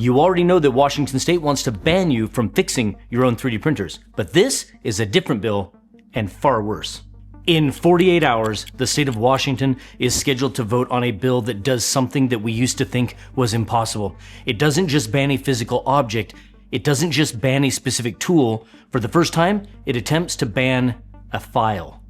You already know that Washington State wants to ban you from fixing your own 3D printers, but this is a different bill and far worse. In 48 hours, the state of Washington is scheduled to vote on a bill that does something that we used to think was impossible. It doesn't just ban a physical object, it doesn't just ban a specific tool. For the first time, it attempts to ban a file.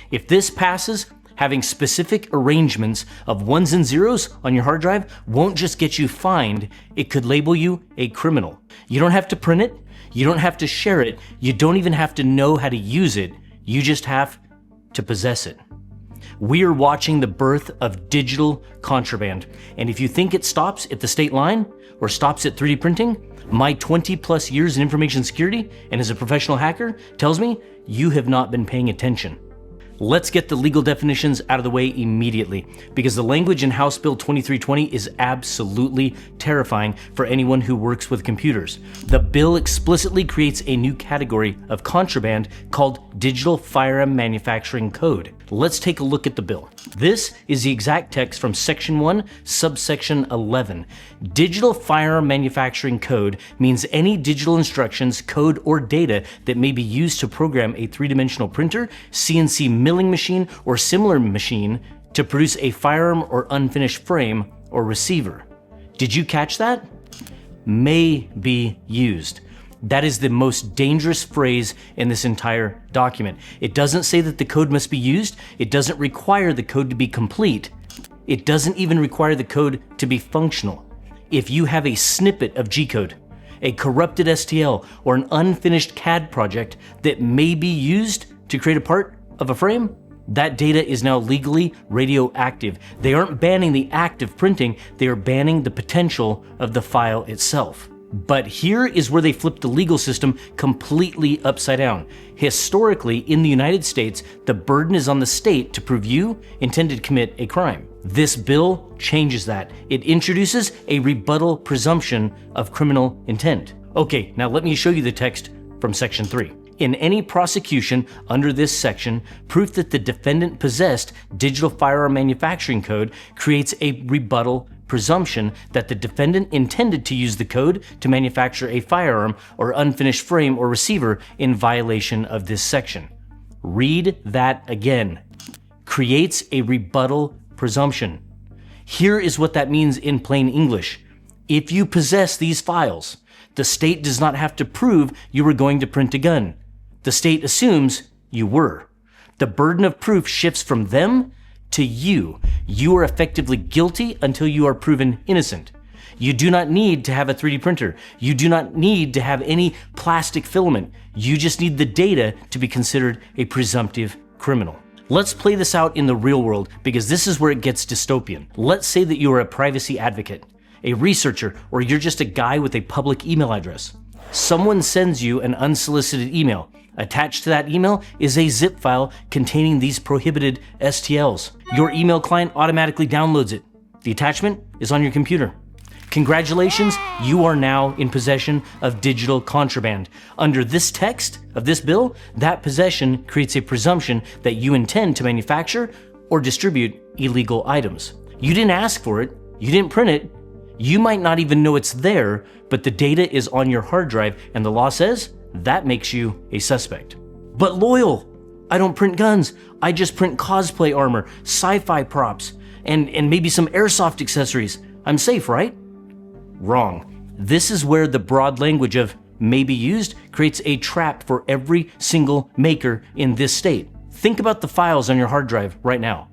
If this passes, having specific arrangements of ones and zeros on your hard drive won't just get you fined, it could label you a criminal. You don't have to print it, you don't have to share it, you don't even have to know how to use it, you just have to possess it. We are watching the birth of digital contraband, and if you think it stops at the state line or stops at 3D printing, my 20 plus years in information security and as a professional hacker tells me you have not been paying attention. Let's get the legal definitions out of the way immediately, because the language in House Bill 2320 is absolutely terrifying for anyone who works with computers. The bill explicitly creates a new category of contraband called Digital Firearm Manufacturing Code. Let's take a look at the bill. This is the exact text from Section 1, Subsection 11. Digital Firearm Manufacturing Code means any digital instructions, code, or data that may be used to program a three-dimensional printer, CNC milling machine, or similar machine to produce a firearm or unfinished frame or receiver. Did you catch that? May be used. That is the most dangerous phrase in this entire document. It doesn't say that the code must be used. It doesn't require the code to be complete. It doesn't even require the code to be functional. If you have a snippet of G-code, a corrupted STL, or an unfinished CAD project that may be used to create a part of a frame, that data is now legally radioactive. They aren't banning the act of printing, they are banning the potential of the file itself. But here is where they flip the legal system completely upside down. Historically, in the United States, the burden is on the state to prove you intended to commit a crime. This bill changes that. It introduces a rebuttal presumption of criminal intent. Okay, now let me show you the text from Section 3. In any prosecution under this section, proof that the defendant possessed Digital Firearm Manufacturing Code creates a rebuttal presumption that the defendant intended to use the code to manufacture a firearm or unfinished frame or receiver in violation of this section. Read that again. Creates a rebuttal presumption. Here is what that means in plain English. If you possess these files, the state does not have to prove you were going to print a gun. The state assumes you were. The burden of proof shifts from them to you. You are effectively guilty until you are proven innocent. You do not need to have a 3D printer. You do not need to have any plastic filament. You just need the data to be considered a presumptive criminal. Let's play this out in the real world, because this is where it gets dystopian. Let's say that you are a privacy advocate, a researcher, or you're just a guy with a public email address. Someone sends you an unsolicited email. Attached to that email is a zip file containing these prohibited STLs. Your email client automatically downloads it. The attachment is on your computer. Congratulations, you are now in possession of digital contraband. Under this text of this bill, that possession creates a presumption that you intend to manufacture or distribute illegal items. You didn't ask for it, you didn't print it, you might not even know it's there, but the data is on your hard drive, and the law says that makes you a suspect. But Loyal, I don't print guns. I just print cosplay armor, sci-fi props, and maybe some airsoft accessories. I'm safe, right? Wrong. This is where the broad language of may be used creates a trap for every single maker in this state. Think about the files on your hard drive right now.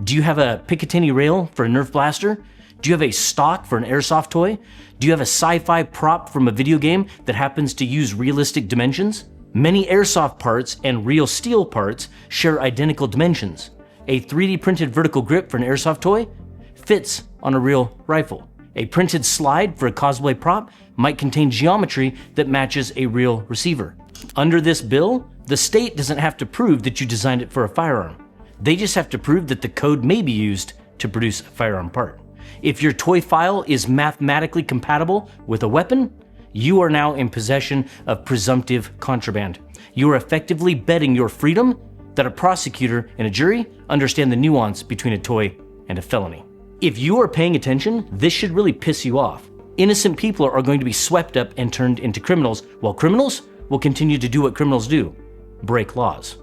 Do you have a Picatinny rail for a Nerf blaster? Do you have a stock for an airsoft toy? Do you have a sci-fi prop from a video game that happens to use realistic dimensions? Many airsoft parts and real steel parts share identical dimensions. A 3D printed vertical grip for an airsoft toy fits on a real rifle. A printed slide for a cosplay prop might contain geometry that matches a real receiver. Under this bill, the state doesn't have to prove that you designed it for a firearm. They just have to prove that the code may be used to produce a firearm part. If your toy file is mathematically compatible with a weapon, you are now in possession of presumptive contraband. You are effectively betting your freedom that a prosecutor and a jury understand the nuance between a toy and a felony. If you are paying attention, this should really piss you off. Innocent people are going to be swept up and turned into criminals, while criminals will continue to do what criminals do, break laws.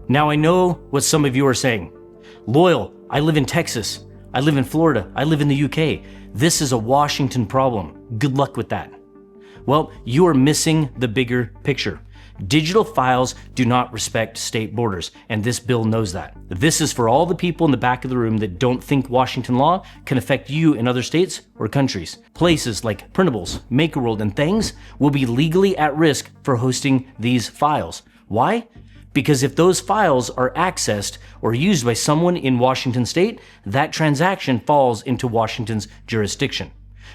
Now I know what some of you are saying. Loyal, I live in Texas. I live in Florida. I live in the UK. This is a Washington problem. Good luck with that. Well, you are missing the bigger picture. Digital files do not respect state borders, and this bill knows that. This is for all the people in the back of the room that don't think Washington law can affect you in other states or countries. Places like Printables, MakerWorld, and Things will be legally at risk for hosting these files. Why? Because if those files are accessed or used by someone in Washington state, that transaction falls into Washington's jurisdiction.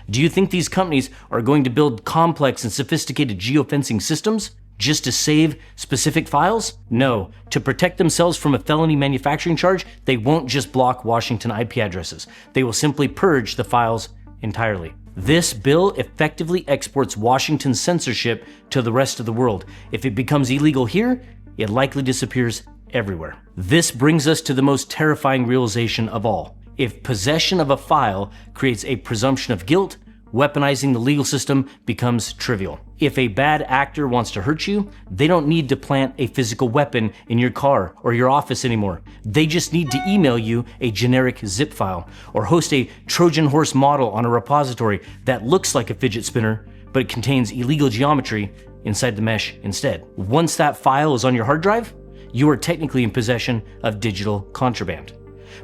Do you think these companies are going to build complex and sophisticated geofencing systems just to save specific files? No. To protect themselves from a felony manufacturing charge, they won't just block Washington IP addresses. They will simply purge the files entirely. This bill effectively exports Washington's censorship to the rest of the world. If it becomes illegal here, it likely disappears everywhere. This brings us to the most terrifying realization of all. If possession of a file creates a presumption of guilt, weaponizing the legal system becomes trivial. If a bad actor wants to hurt you, they don't need to plant a physical weapon in your car or your office anymore. They just need to email you a generic zip file or host a Trojan horse model on a repository that looks like a fidget spinner, but it contains illegal geometry inside the mesh instead. Once that file is on your hard drive, you are technically in possession of digital contraband.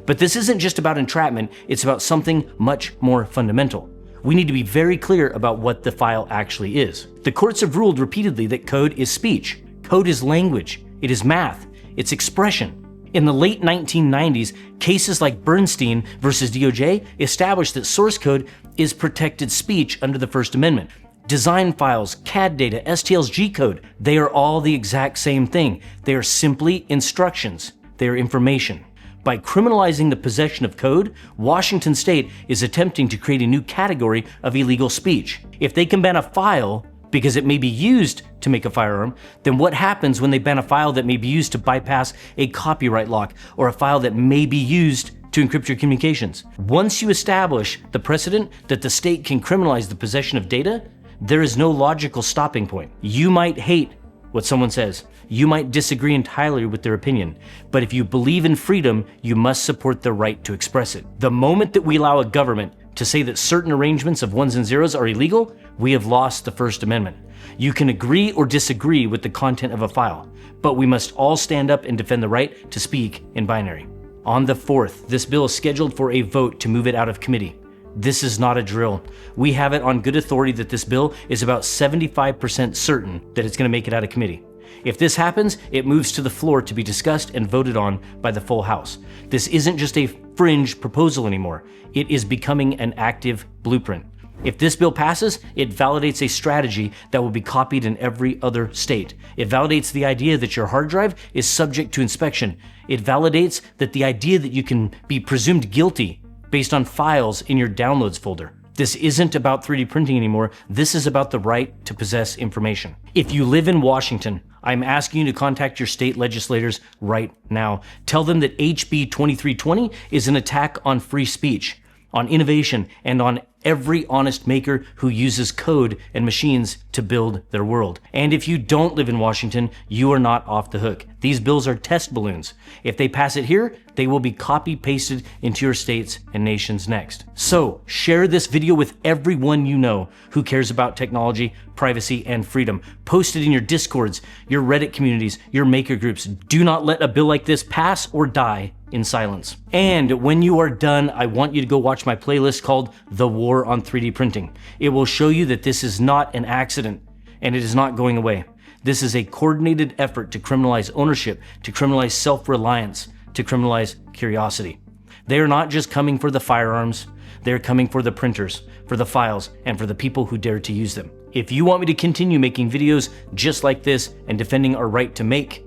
But this isn't just about entrapment, it's about something much more fundamental. We need to be very clear about what the file actually is. The courts have ruled repeatedly that code is speech. Code is language. It is math. It's expression. In the late 1990s, cases like Bernstein versus DOJ established that source code is protected speech under the First Amendment. Design files, CAD data, STL's G-code, they are all the exact same thing. They are simply instructions. They are information. By criminalizing the possession of code, Washington state is attempting to create a new category of illegal speech. If they can ban a file because it may be used to make a firearm, then what happens when they ban a file that may be used to bypass a copyright lock or a file that may be used to encrypt your communications? Once you establish the precedent that the state can criminalize the possession of data, there is no logical stopping point. You might hate what someone says. You might disagree entirely with their opinion, but if you believe in freedom, you must support the right to express it. The moment that we allow a government to say that certain arrangements of ones and zeros are illegal, we have lost the First Amendment. You can agree or disagree with the content of a file, but we must all stand up and defend the right to speak in binary. On the 4th, this bill is scheduled for a vote to move it out of committee. This is not a drill. We have it on good authority that this bill is about 75% certain that it's going to make it out of committee. If this happens, it moves to the floor to be discussed and voted on by the full House. This isn't just a fringe proposal anymore. It is becoming an active blueprint. If this bill passes, it validates a strategy that will be copied in every other state. It validates the idea that your hard drive is subject to inspection. It validates that the idea that you can be presumed guilty based on files in your downloads folder. This isn't about 3D printing anymore. This is about the right to possess information. If you live in Washington, I'm asking you to contact your state legislators right now. Tell them that HB-2320 is an attack on free speech, on innovation, and on every honest maker who uses code and machines to build their world. And if you don't live in Washington, you are not off the hook. These bills are test balloons. If they pass it here, they will be copy-pasted into your states and nations next. So share this video with everyone you know who cares about technology, privacy, and freedom. Post it in your Discords, your Reddit communities, your maker groups. Do not let a bill like this pass or die in silence. And when you are done, I want you to go watch my playlist called The War on 3D Printing. It will show you that this is not an accident and it is not going away. This is a coordinated effort to criminalize ownership, to criminalize self-reliance, to criminalize curiosity. They are not just coming for the firearms, they're coming for the printers, for the files, and for the people who dare to use them. If you want me to continue making videos just like this and defending our right to make,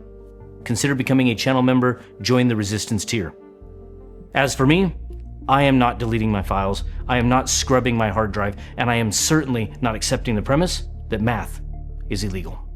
consider becoming a channel member, join the resistance tier. As for me, I am not deleting my files, I am not scrubbing my hard drive, and I am certainly not accepting the premise that math is illegal.